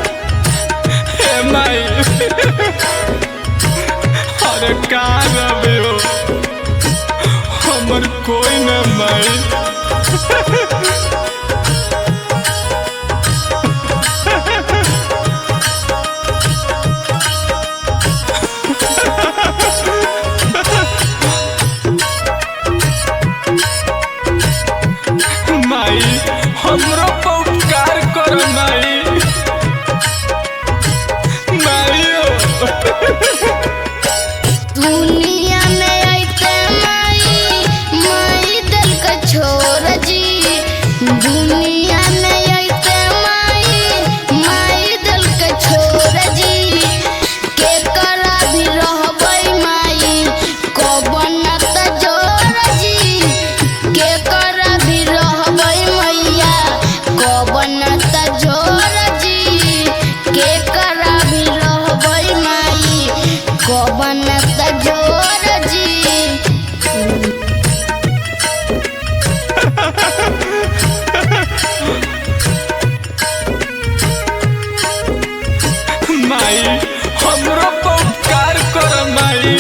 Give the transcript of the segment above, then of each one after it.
हे माई अरे का रबे हो हमर कोई न माई। माई हमरो पर उपकार कर माई। माई दुनिया में आइते माई माई दिल का छोड़ जी। दुनिया में आइते माई माई दिल का छोड़ जी। के करा भी रहबै माई को बनत जोर जी। के करा भी रहबै मैया को बनत जोर जी। के करा भी रहबै माई को बनत जोर जी। माई हमरो पर उपकार कर माई।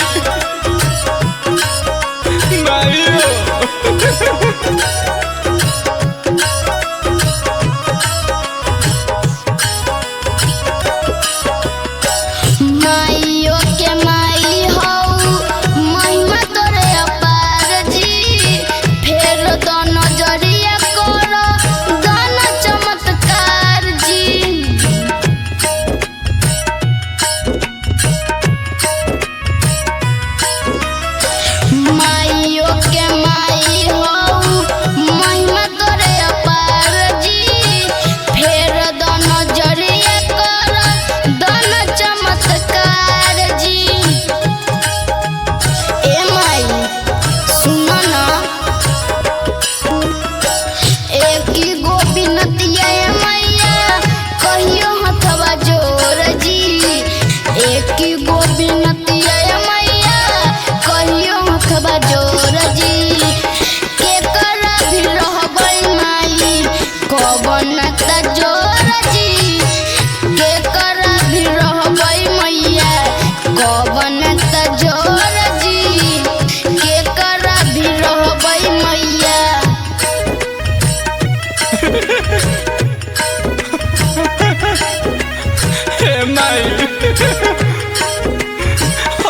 माई माइयो के माई हौ महिमा तोरे अपार जी। फेर दो नजरिया करो दाना चमत्कार जी। माइयो के माई हौ महिमा तोरे अपार जी। फेर दो नजरिया करो दाना चमत्कार जी। ए माई सुनो ना एक ही गो बिनतिया मैया कहियो हथवा जोर जी। एक ही गो बिनतिया मैया कहियो हथवा जोर जी। के करा भी रहबै माई को बनत जोर जी। के करा भी रहबै मैया को बनत जोर जी। के करा भी रहबै मैया। हे माई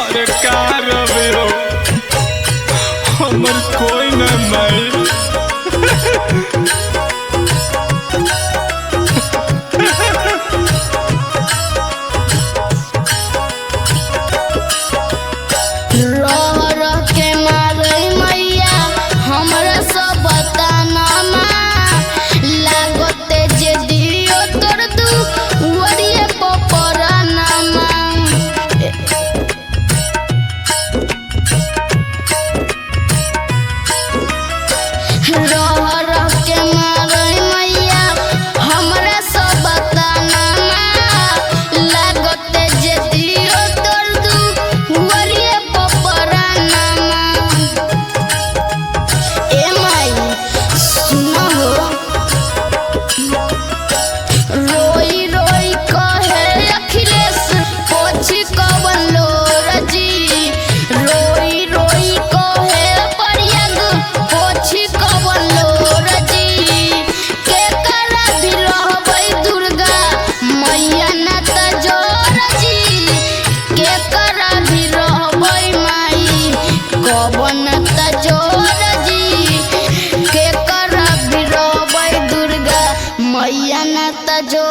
अरे का रबे हो हमर कोई न माई। रह रह के मारै मैया हमरा सब बतानामा। लागते जे दियो तोर दुआरिये पपरानामा। रह रह के मारै मैया हमरा सब बतानामा। लागते जे दियो तोर दुआरिये पपरानामा। ए माई सुनो हो रोई रोई कहे अखिलेश पोछी कवन लोर जी। रोई रोई कहे परियग पोछी कवन लोर जी। के करा भी रहबै दुर्गा मैया न त जोर जी। के करा भी रहबै माई को बनत जोर जी। के करा भी रहबै दुर्गा मैया न त जोर।